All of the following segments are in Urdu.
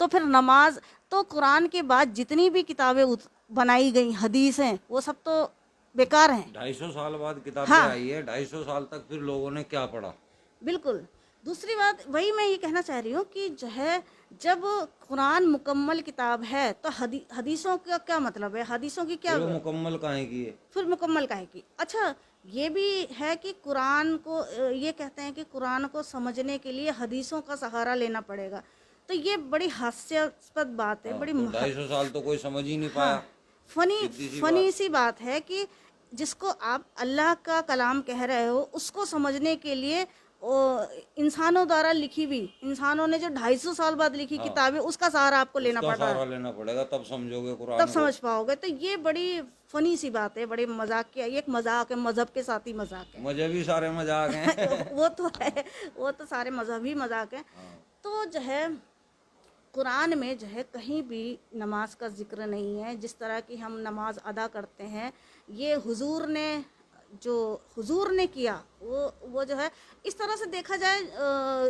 تو پھر نماز تو قرآن کے بعد جتنی بھی کتابیں بنائی گئی حدیث ہیں وہ سب تو بیکار ہیں. 250 سال بعد کتابیں ہاں آئی ہے، 250 سال تک پھر لوگوں نے کیا پڑھا؟ بالکل. دوسری بات وہی میں یہ کہنا چاہ رہی ہوں کہ جو ہے جب قرآن مکمل کتاب ہے تو حدیثوں کا کیا مطلب ہے؟ حدیثوں کی کیا پھر وہ مکمل کہیں کی ہے؟ پھر مکمل کہے کی. اچھا یہ بھی ہے کہ قرآن کو یہ کہتے ہیں کہ قرآن کو سمجھنے کے لیے حدیثوں کا سہارا لینا پڑے گا. تو یہ بڑی ہاسیاسپد بات ہے، بڑی تو 250 سال تو کوئی سمجھ ہی نہیں پایا. فنی سی بات ہے کہ جس کو آپ اللہ کا کلام کہہ رہے ہو اس کو سمجھنے کے لیے انسانوں دوارا لکھی ہوئی، انسانوں نے جو 250 سال بعد لکھی کتابیں، اس کا سہارا آپ کو لینا پڑ رہا ہے. سہارا لینا پڑے گا تب سمجھو گے قرآن تب کو. سمجھ پاؤ گے. تو یہ بڑی فنی سی بات ہے، بڑی مذاق کی. یہ ایک مذاق ہے، مذہب کے ساتھ ہی مذاق ہے. مجھے بھی سارے مذاق ہیں. وہ تو ہے، وہ تو سارے مذہبی مذاق ہیں. تو جو ہے قرآن میں جو ہے کہیں بھی نماز کا ذکر نہیں ہے. جس طرح کی ہم نماز ادا کرتے ہیں یہ حضور نے کیا، وہ جو ہے اس طرح سے دیکھا جائے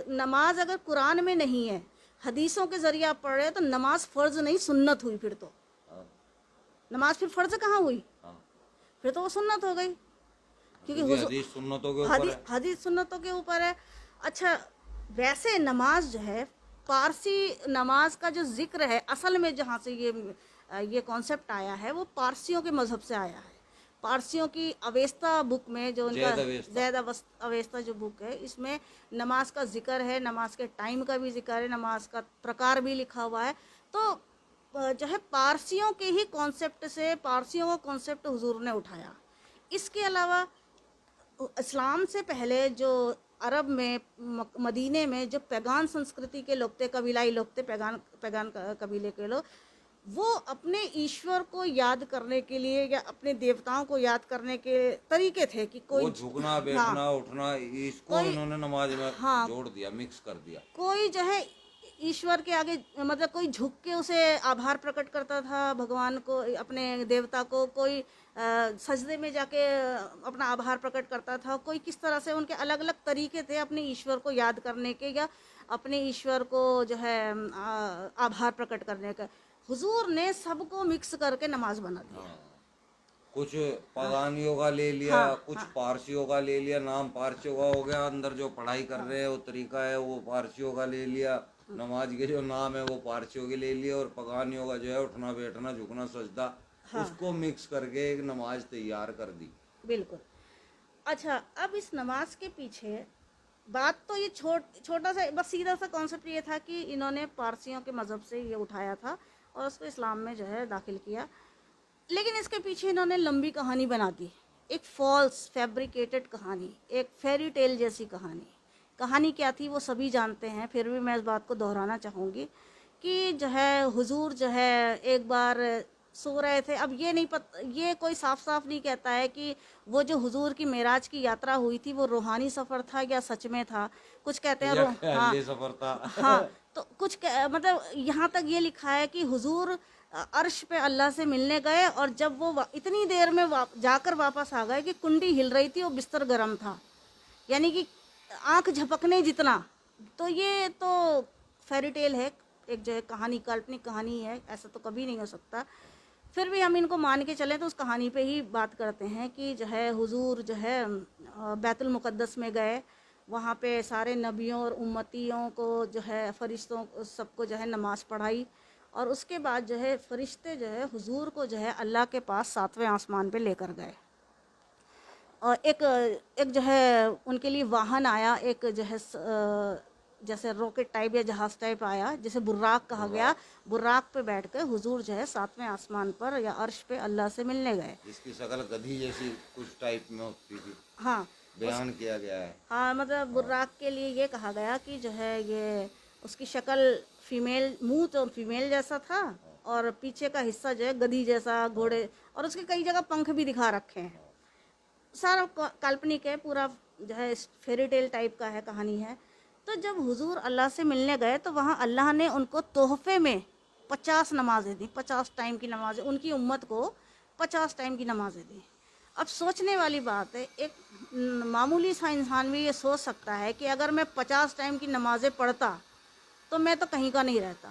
نماز اگر قرآن میں نہیں ہے، حدیثوں کے ذریعے آپ پڑھ رہے ہیں تو نماز فرض نہیں سنت ہوئی. پھر تو نماز پھر فرض کہاں ہوئی؟ پھر تو وہ سنت ہو گئی، کیونکہ حدیث سنتوں کے اوپر ہے. حدیث سنتوں کے اوپر ہے. اچھا ویسے نماز جو ہے پارسی نماز کا جو ذکر ہے اصل میں جہاں سے یہ کانسیپٹ آیا ہے وہ پارسیوں کے مذہب سے آیا ہے. پارسیوں کی اویستا بک میں جو ان کا زید اویستا جو بک ہے اس میں نماز کا ذکر ہے، نماز کے ٹائم کا بھی ذکر ہے، نماز کا پرکار بھی لکھا ہوا ہے. تو جو ہے پارسیوں کے ہی کانسیپٹ سے پارسیوں کا کانسیپٹ حضور نے اٹھایا. اس کے علاوہ اسلام سے پہلے جو عرب میں مدینے میں جو پیگان سنسکرتی کے لوگ تھے، قبیلائی لوگ تھے، پیگان قبیلے کے لوگ، وہ اپنے ایشور کو یاد کرنے کے لیے یا اپنے دیوتاؤں کو یاد کرنے کے طریقے تھے کہ کوئی وہ جھکنا بیٹھنا اٹھنا اس کو انہوں نے نماز میں جوڑ دیا، مکس کر دیا. کوئی جو ہے ایشور کے آگے مطلب کوئی جھک کے اسے آبھار پرکٹ کرتا تھا بھگوان کو، اپنے دیوتا کو، کوئی سجدے میں جا کے اپنا آبھار پرکٹ کرتا تھا، کوئی کس طرح سے. ان کے الگ الگ طریقے تھے اپنے ایشور کو یاد کرنے کے یا اپنے ایشور کو جو ہے آبھار پرکٹ کرنے کا. حضور نے سب کو مکس کر کے نماز بنا دیا. کچھ پاگانیوں کا لے لیا، کچھ پارسیوں کا لے لیا، نام پارسیوں کا ہو گیا، اندر جو پڑھائی کر رہے ہیں وہ طریقہ ہے وہ پارسیوں کا لے لیا، نماز کے جو نام ہے وہ پارسیوں کے لے لیا، اور پاگانیوں کا جو ہے اٹھنا بیٹھنا جھکنا سجدہ اس کو مکس کر کے ایک نماز تیار کر دی. بالکل. اچھا اب اس نماز کے پیچھے بات تو یہ چھوٹا سا بس سیدھا سا کانسیپٹ یہ تھا کہ انہوں نے پارسیوں کے مذہب سے یہ اٹھایا تھا اور اس کو اسلام میں جو ہے داخل کیا. لیکن اس کے پیچھے انہوں نے لمبی کہانی بنا دی، ایک فالس فیبریکیٹڈ کہانی، ایک فیری ٹیل جیسی کہانی. کہانی کیا تھی وہ سبھی جانتے ہیں، پھر بھی میں اس بات کو دہرانا چاہوں گی کہ جو ہے حضور جو ہے ایک بار سو رہے تھے. اب یہ نہیں یہ کوئی صاف صاف نہیں کہتا ہے کہ وہ جو حضور کی معراج کی یاترا ہوئی تھی وہ روحانی سفر تھا یا سچ میں تھا. کچھ کہتے ہیں سفر تھا. ہاں تو کچھ مطلب یہاں تک یہ لکھا ہے کہ حضور عرش پہ اللہ سے ملنے گئے اور جب وہ اتنی دیر میں جا کر واپس آ گئے کہ کنڈی ہل رہی تھی اور بستر گرم تھا، یعنی کہ آنکھ جھپکنے جتنا. تو یہ تو فیری ٹیل ہے، ایک جو ہے کہانی، کالپنک کہانی ہے، ایسا تو کبھی نہیں ہو سکتا. پھر بھی ہم ان کو مان کے چلیں تو اس کہانی پہ ہی بات کرتے ہیں کہ جو ہے حضور جو ہے بیت المقدس میں گئے، وہاں پہ سارے نبیوں اور امتیوں کو جو ہے فرشتوں سب کو جو ہے نماز پڑھائی، اور اس کے بعد جو ہے فرشتے جو ہے حضور کو جو ہے اللہ کے پاس 7ویں آسمان پہ لے کر گئے. اور ایک جو ہے ان کے لیے واہن آیا، ایک جو ہے جیسے راکٹ ٹائپ یا جہاز ٹائپ آیا جسے براق کہا گیا. براق پہ بیٹھ کے حضور جو ہے 7ویں آسمان پر یا عرش پہ اللہ سے ملنے گئے. جس کی شکل گدھی جیسی کچھ ٹائپ میں ہوتی تھی، ہاں بیان کیا گیا ہے. ہاں مطلب براق کے لیے یہ کہا گیا کہ جو ہے یہ اس کی شکل فیمیل، منہ تو فیمیل جیسا تھا اور پیچھے کا حصہ جو ہے گدھی جیسا، گھوڑے، اور اس کے کئی جگہ پنکھ بھی دکھا رکھے ہیں. سارا کالپنک ہے، پورا جو ہے فیری ٹیل ٹائپ کا ہے، کہانی ہے. تو جب حضور اللہ سے ملنے گئے تو وہاں اللہ نے ان کو تحفے میں 50 نمازیں دیں، 50 ٹائم کی نمازیں، ان کی امت کو 50 ٹائم کی نمازیں دیں. اب سوچنے والی بات ہے، ایک معمولی سا انسان بھی یہ سوچ سکتا ہے کہ اگر میں 50 ٹائم کی نمازیں پڑھتا تو میں تو کہیں کا نہیں رہتا.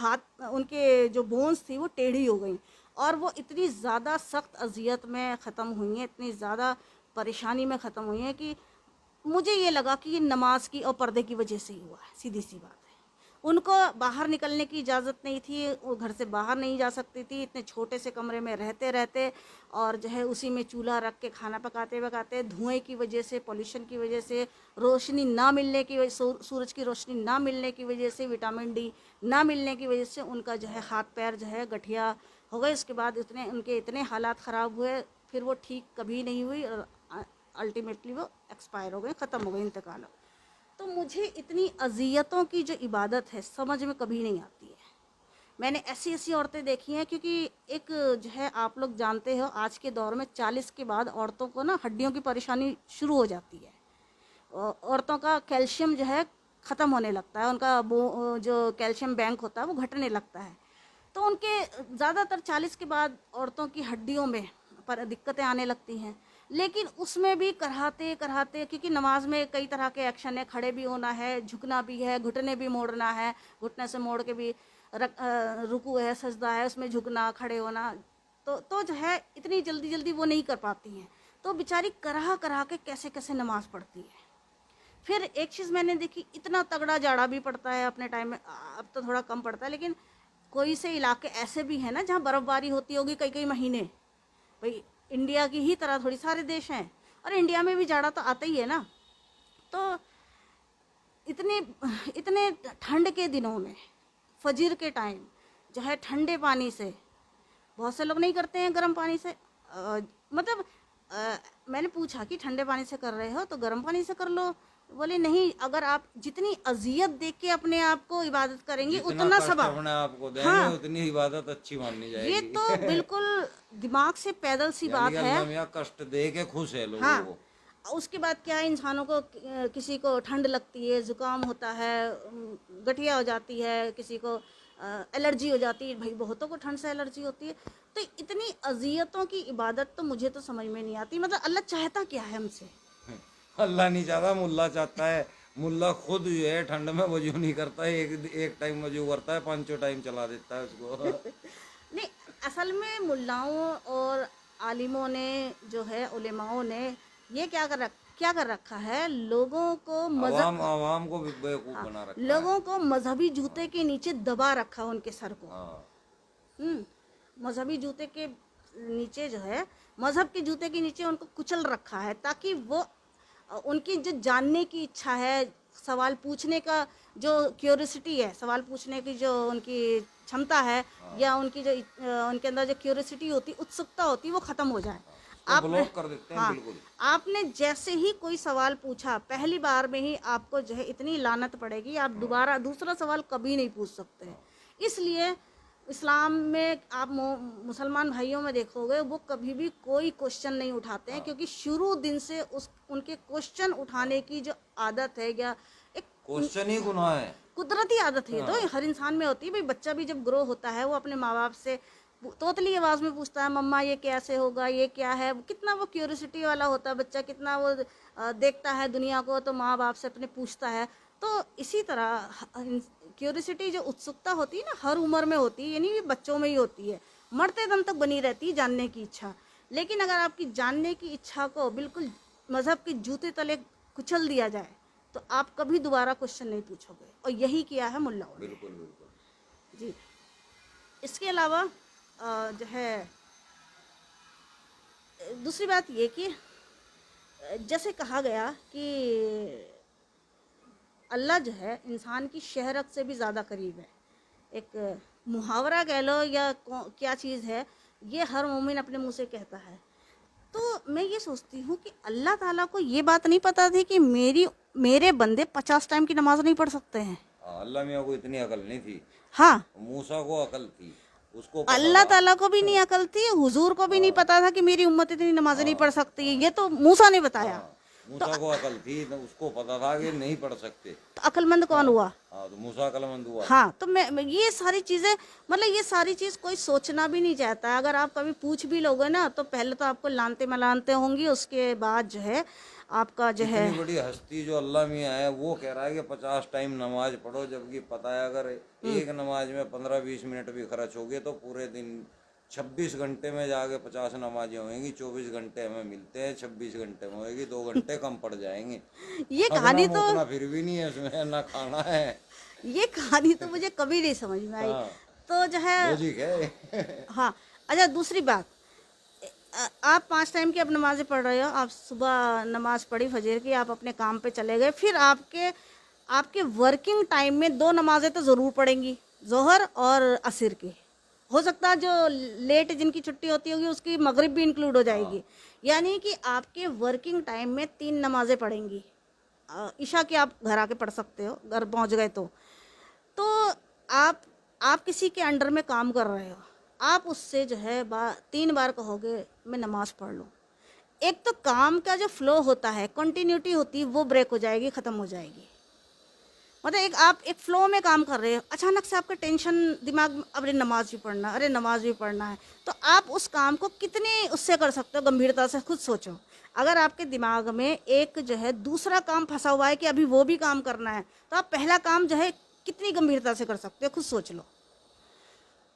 ہاتھ ان کے جو بونس تھی وہ ٹیڑھی ہو گئیں اور وہ اتنی زیادہ سخت اذیت میں ختم ہوئی ہیں, اتنی زیادہ پریشانی میں ختم ہوئی ہیں کہ مجھے یہ لگا کہ یہ نماز کی اور پردے کی وجہ سے ہی ہوا ہے. سیدھی سی بات ہے. ان کو باہر نکلنے کی اجازت نہیں تھی, وہ گھر سے باہر نہیں جا سکتی تھی, اتنے چھوٹے سے کمرے میں رہتے اور جو ہے اسی میں چولہا رکھ کے کھانا پکاتے دھوئیں کی وجہ سے, پولیوشن کی وجہ سے, روشنی نہ ملنے کی وجہ, سورج کی روشنی نہ ملنے کی وجہ سے, وٹامن ڈی نہ ملنے کی وجہ سے ان کا جو ہے ہاتھ پیر جو ہے گٹھیا ہو گئے. اس کے بعد ان کے اتنے حالات خراب ہوئے, پھر وہ ٹھیک کبھی نہیں ہوئی اور الٹیمیٹلی وہ ایکسپائر ہو گئے, ختم ہو گئے, انتقال ہو. تو مجھے اتنی اذیتوں کی جو عبادت ہے سمجھ میں کبھی نہیں آتی ہے. میں نے ایسی عورتیں دیکھی ہیں, کیونکہ ایک جو ہے آپ لوگ جانتے ہو آج کے دور میں 40 کے بعد عورتوں کو نا ہڈیوں کی پریشانی شروع ہو جاتی ہے. عورتوں کا کیلشیم جو ہے ختم ہونے لگتا ہے, ان کا جو کیلشیم بینک ہوتا ہے وہ گھٹنے لگتا ہے. تو ان کے زیادہ تر 40 کے بعد عورتوں کی ہڈیوں میں دقتیں آنے لگتی ہیں. لیکن اس میں بھی کراتے کیونکہ نماز میں کئی طرح کے ایکشن ہے, کھڑے بھی ہونا ہے, جھکنا بھی ہے, گھٹنے بھی موڑنا ہے, گھٹنے سے موڑ کے بھی رکوع ہے, سجدہ ہے, اس میں جھکنا, کھڑے ہونا, تو جو ہے اتنی جلدی وہ نہیں کر پاتی ہیں. تو بیچاری کرا کے کیسے نماز پڑھتی ہے. پھر ایک چیز میں نے دیکھی, اتنا تگڑا جاڑا بھی پڑتا ہے اپنے ٹائم میں, اب تو تھوڑا کم پڑتا ہے, لیکن کوئی سے علاقے ایسے بھی ہیں نا جہاں برف باری ہوتی ہوگی کئی مہینے. بھئی انڈیا کی ہی طرح تھوڑی سارے دیش ہیں, اور انڈیا میں بھی جاڑا تو آتا ہی ہے نا. تو اتنے ٹھنڈ کے دنوں میں فجر کے ٹائم جو ہے ٹھنڈے پانی سے, بہت سے لوگ نہیں کرتے ہیں گرم پانی سے, مطلب میں نے پوچھا کہ ٹھنڈے پانی سے کر رہے ہو تو گرم پانی سے کر لو. بولے نہیں, اگر آپ جتنی اذیت دیکھ کے اپنے آپ کو عبادت کریں گے اتنا ثواب اپنے آپ کو دیں ہاں, گے اتنی عبادت اچھی ماننی جائے یہ گی. تو بالکل دماغ سے پیدل سی یعنی بات ہے. اللہ میاں کشٹ دے کے خوش ہے لوگوں ہاں, کو. اس کے بعد کیا ہے, انسانوں کو کسی کو ٹھنڈ لگتی ہے, زکام ہوتا ہے, گٹھیا ہو جاتی ہے, کسی کو الرجی ہو جاتی ہے. بھائی بہتوں کو ٹھنڈ سے الرجی ہوتی ہے. تو اتنی اذیتوں کی عبادت تو مجھے تو سمجھ میں نہیں آتی. مطلب اللہ چاہتا کیا ہے ہم سے؟ اللہ نہیں چاہتا, ملا چاہتا ہے. ملا خود جو ہے ٹھنڈ میں وضو نہیں کرتا ہے, ایک ٹائم وضو کرتا ہے, 5 ٹائم چلا دیتا ہے اس کو. نہیں, اصل میں ملاؤں اور عالموں نے جو ہے, علماؤں نے یہ کیا کر رکھا ہے, لوگوں کو عوام کو بھی بیوقوف بنا رکھا ہے. لوگوں کو مذہبی جوتے کے نیچے دبا رکھا ان کے سر کو. ہاں, مذہبی جوتے کے نیچے جو ہے, مذہب کے جوتے کے نیچے ان کو کچل رکھا ہے, تاکہ وہ ان کی جو جاننے کی اچھا ہے, سوال پوچھنے کا جو کیوریسٹی ہے, سوال پوچھنے کی جو ان کی چھمتا ہے, یا ان کی جو ان کے اندر جو کیوریسٹی ہوتی, اتسکتا ہوتی, وہ ختم ہو جائے. کو بلاک کر دیتے ہیں بالکل. آپ نے جیسے ہی کوئی سوال پوچھا, پہلی بار میں ہی آپ کو جو ہے اتنی لعنت پڑے گی, آپ دوبارہ دوسرا سوال کبھی نہیں پوچھ سکتے. اس لیے اسلام میں آپ مسلمان بھائیوں میں دیکھو گے, وہ کبھی بھی کوئی کوشچن نہیں اٹھاتے ہیں, کیونکہ شروع دن سے ان کے کوشچن اٹھانے کی جو عادت ہے, یا ایک کوشچن ہی گناہ ہے, قدرتی عادت ہے. تو ہر انسان میں ہوتی ہے. بھائی بچہ بھی جب گرو ہوتا ہے, وہ اپنے ماں باپ سے توتلی آواز میں پوچھتا ہے, مما یہ کیسے ہوگا, یہ کیا ہے. کتنا وہ کیوریسٹی والا ہوتا ہے بچہ, کتنا وہ دیکھتا ہے دنیا کو, تو ماں باپ سے اپنے پوچھتا ہے. تو اسی طرح کیوریسٹی جو اتسکتا ہوتی ہے نا, ہر عمر میں ہوتی ہے, یعنی بچوں میں ہی ہوتی ہے, مرتے دم تک بنی رہتی ہے جاننے کی اچھا. لیکن اگر آپ کی جاننے کی اچھا کو بالکل مذہب کے جوتے تلے کچل دیا جائے, تو آپ کبھی دوبارہ کوشچن نہیں پوچھو گے. اور یہی کیا ہے ملاؤں نے. بالکل. جی, اس کے علاوہ جو ہے دوسری بات یہ کہ جیسے کہا گیا کہ اللہ جو ہے انسان کی شہرت سے بھی زیادہ قریب ہے. ایک محاورہ کہہ لو یا کیا چیز ہے, یہ ہر مومن اپنے منہ سے کہتا ہے. تو میں یہ سوچتی ہوں کہ اللہ تعالیٰ کو یہ بات نہیں پتا تھی کہ میرے بندے 50 ٹائم کی نماز نہیں پڑھ سکتے ہیں. اللہ میاں کو اتنی عقل نہیں تھی. ہاں, موسیٰ کو عقل تھی, اس کو پتا اللہ تھا. تعالیٰ کو بھی نہیں عقل تھی, حضور کو بھی نہیں پتا تھا کہ میری امت اتنی نمازیں نہیں پڑھ سکتی. یہ تو موسیٰ نے بتایا. موسیٰ کو عقل تھی, اس کو پتا تھا کہ نہیں پڑھ سکتے. تو عقل مند کون ہوا؟ تو موسیٰ عقل مند ہوا. ہاں, تو میں یہ ساری چیزیں, مطلب یہ ساری چیز کوئی سوچنا بھی نہیں چاہتا ہے. اگر آپ کبھی پوچھ بھی لوگے نا, تو پہلے تو آپ کو لانتے ملانتے ہوں گی, اس کے بعد جو ہے آپ کا جو ہے اتنی بڑی ہستی جو اللہ میاں ہے وہ کہہ رہا ہے کہ 50 ٹائم نماز پڑھو، جبکہ پتہ ہے اگر ایک نماز میں 15-20 منٹ بھی خرچ ہوگے تو پورے دن 26 گھنٹے میں جا کے 50 نمازیں ہوئیں گی، 24 گھنٹے ہمیں ملتے ہیں، 26 گھنٹے میں ہوئے گی، 2 گھنٹے کم پڑ جائیں گے. یہ اتنا کہانی تو اتنا پھر بھی نہیں ہے اس میں، نہ کھانا ہے. یہ کہانی تو مجھے کبھی نہیں سمجھ میں آئی. ہاں تو جو ہے لوجک ہے. ہاں. اچھا دوسری بات، آپ 5 ٹائم کی اب نمازیں پڑھ رہے ہو، آپ صبح نماز پڑھی فجر کی، آپ اپنے کام پہ چلے گئے، پھر آپ کے ورکنگ ٹائم میں 2 نمازیں تو ضرور پڑھیں گی، ظہر اور عصر کی. ہو سکتا ہے جو لیٹ جن کی چھٹی ہوتی ہوگی اس کی مغرب بھی انکلوڈ ہو جائے گی. یعنی کہ آپ کے ورکنگ ٹائم میں 3 نمازیں پڑھیں گی. عشاء کی آپ گھر آ کے پڑھ سکتے ہو، گھر پہنچ گئے تو آپ کسی کے انڈر میں کام کر رہے ہو، آپ اس سے جو ہے 3 بار کہو گے میں نماز پڑھ لوں. ایک تو کام کا جو فلو ہوتا ہے، کنٹینیوٹی ہوتی ہے، وہ بریک ہو جائے گی، ختم ہو جائے گی. مطلب آپ ایک فلو میں کام کر رہے ہو، اچانک سے آپ کا ٹینشن دماغ میں، ارے نماز بھی پڑھنا، ارے نماز بھی پڑھنا ہے. تو آپ اس کام کو کتنی اس سے کر سکتے ہو گمبھیرتا سے، خود سوچو. اگر آپ کے دماغ میں ایک جو ہے دوسرا کام پھنسا ہوا ہے کہ ابھی وہ بھی کام کرنا ہے، تو آپ پہلا کام جو ہے کتنی گمبھیرتا سے کر سکتے ہو، خود سوچ لو.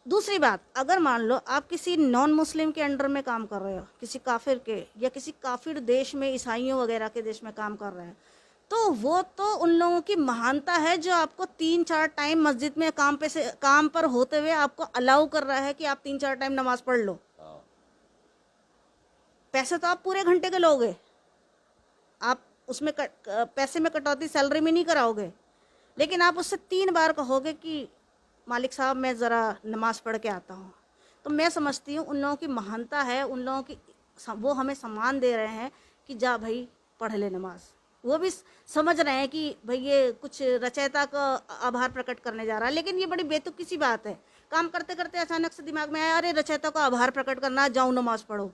دوسری بات، اگر مان لو آپ کسی نان مسلم کے انڈر میں کام کر رہے ہو، کسی کافر کے، یا کسی کافر دیش میں، عیسائیوں وغیرہ کے دیش میں کام کر رہے ہیں، تو وہ تو ان لوگوں کی مہانتا ہے جو آپ کو 3-4 ٹائم مسجد میں کام پر ہوتے ہوئے آپ کو الاؤ کر رہا ہے کہ آپ 3-4 ٹائم نماز پڑھ لو. پیسے تو آپ پورے گھنٹے کے لوگے، آپ اس میں پیسے میں کٹوتی سیلری میں نہیں کراؤ گے، لیکن آپ اس سے 3 بار کہو گے کہ مالک صاحب میں ذرا نماز پڑھ کے آتا ہوں. تو میں سمجھتی ہوں ان لوگوں کی مہانتا ہے، ان لوگوں کی، وہ ہمیں سامان دے رہے ہیں کہ جا بھائی پڑھ لے نماز. وہ بھی سمجھ رہے ہیں کہ بھئی یہ کچھ رچیتا کا آبھار پرکٹ کرنے جا رہا ہے. لیکن یہ بڑی بیتوقی سی بات ہے، کام کرتے کرتے اچانک سے دماغ میں آیا ارے رچیتا کا آبھار پرکٹ کرنا، جاؤ نماز پڑھو.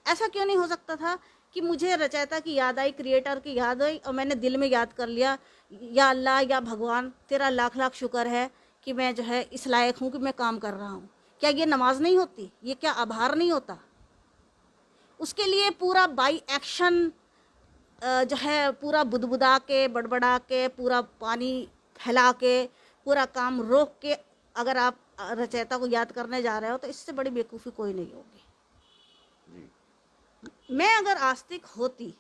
ایسا کیوں نہیں ہو سکتا تھا کہ مجھے رچیتا کی یاد آئی، کریٹر کی یاد آئی، اور میں نے دل میں یاد کر لیا، یا اللہ یا بھگوان تیرا لاکھ لاکھ شکر ہے کہ میں جو ہے اس لائق ہوں کہ میں کام کر رہا ہوں. کیا یہ نماز نہیں ہوتی؟ یہ کیا آبھار نہیں ہوتا؟ اس کے لیے پورا بائی ایکشن جو ہے پورا بدبدا کے، بڑبڑا کے، پورا پانی پھیلا کے، پورا کام روک کے اگر آپ رچیتا کو یاد کرنے جا رہے ہو تو اس سے بڑی بیوقوفی کوئی نہیں ہوگی. میں اگر آستک ہوتی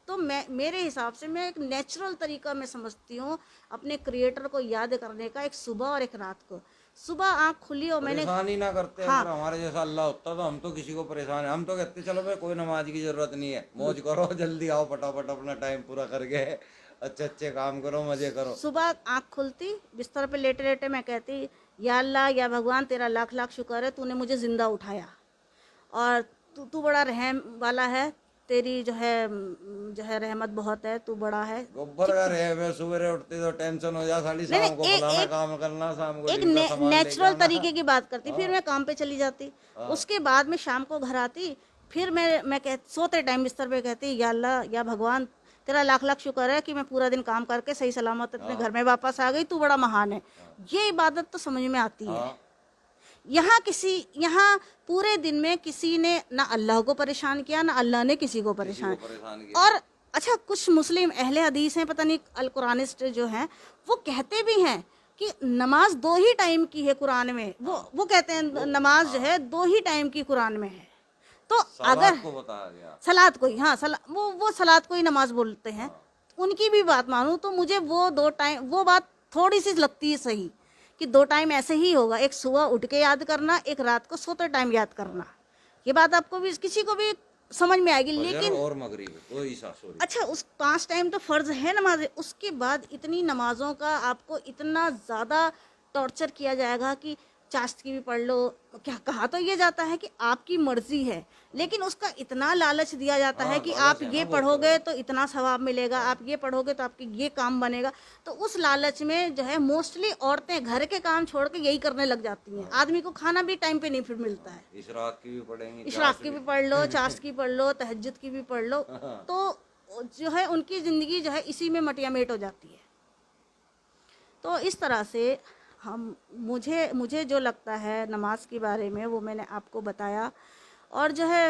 تو میرے حساب سے میں ایک نیچرل طریقہ میں سمجھتی ہوں اپنے کریٹر کو یاد کرنے کا، ایک صبح اور ایک رات کو. صبح آنکھ کھلی اور میں نے، پریشان ہی نہ کرتے. ہاں اگر ہمارے جیسا اللہ ہوتا تو ہم تو کسی کو پریشان ہے، ہم تو کہتے چلو بھائی کوئی نماز کی ضرورت نہیں ہے، موج کرو، جلدی آؤ، پٹافٹ اپنا ٹائم پورا کر کے اچھے کام کرو، مزے کرو. صبح آنکھ کھلتی، بستر پہ لیٹے لیٹے میں کہتی یا اللہ یا بھگوان تیرا لاکھ لاکھ شکر ہے تو نے مجھے زندہ اٹھایا، اور تو بڑا رحم والا ہے، تیری جو ہے رحمت بہت ہے، تو بڑا ہے. گبر کا رہے میں صبح اٹھتے تو ٹینشن ہو جا، سالی نہیں شام کو نہیں، فلانا کام کرنا، شام کو ایک ڈنگ کا سامان لے کے نیچرل آنا. طریقے کی بات کرتی. پھر میں کام پہ چلی جاتی. اس کے بعد میں شام کو گھر آتی، پھر میں سوتے ٹائم بستر پہ کہتی یا اللہ یا بھگوان تیرا لاکھ لاکھ شکر ہے کہ میں پورا دن کام کر کے صحیح سلامت اپنے گھر میں واپس آ گئی، تو بڑا مہان ہے. یہ عبادت تو سمجھ میں آتی ہے. یہاں پورے دن میں کسی نے نہ اللہ کو پریشان کیا، نہ اللہ نے کسی کو پریشان. اور اچھا کچھ مسلم اہل حدیث ہیں، پتہ نہیں القرآنسٹ جو ہیں، وہ کہتے بھی ہیں کہ نماز 2 ہی ٹائم کی ہے قرآن میں. وہ کہتے ہیں نماز جو ہے 2 ہی ٹائم کی قرآن میں ہے. تو اگر کو بتایا گیا صلاۃ کو ہی، ہاں وہ صلاۃ کو ہی نماز بولتے ہیں، ان کی بھی بات مانوں تو مجھے وہ 2 ٹائم، وہ بات تھوڑی سی لگتی ہے صحیح کہ 2 ٹائم ایسے ہی ہوگا، ایک صبح اٹھ کے یاد کرنا، ایک رات کو سوتے ٹائم یاد کرنا. یہ بات آپ کو بھی کسی کو بھی سمجھ میں آئے گی. فجر لیکن اور مغرب دو ہی سوری. اچھا اس 5 ٹائم تو فرض ہے نماز، اس کے بعد اتنی نمازوں کا آپ کو اتنا زیادہ ٹارچر کیا جائے گا کہ چاشت کی بھی پڑھ لو. کیا کہا تو یہ جاتا ہے کہ آپ کی مرضی ہے، لیکن اس کا اتنا لالچ دیا جاتا ہے کہ آپ یہ پڑھو گے تو اتنا ثواب ملے گا، آپ یہ پڑھو گے تو آپ کی یہ کام بنے گا. تو اس لالچ میں جو ہے موسٹلی عورتیں گھر کے کام چھوڑ کے یہی کرنے لگ جاتی ہیں. آدمی کو کھانا بھی ٹائم پہ نہیں پھر ملتا ہے. اشراق کی بھی پڑھیں گے، اشراق کی بھی پڑھ لو، چاشت کی پڑھ لو، تہجد کی بھی پڑھ لو، تو جو ہے ان کی زندگی جو ہے اسی میں مٹیا میٹ ہو جاتی ہے. تو اس طرح سے مجھے جو لگتا ہے نماز کے بارے میں وہ میں نے آپ کو بتایا. اور جو ہے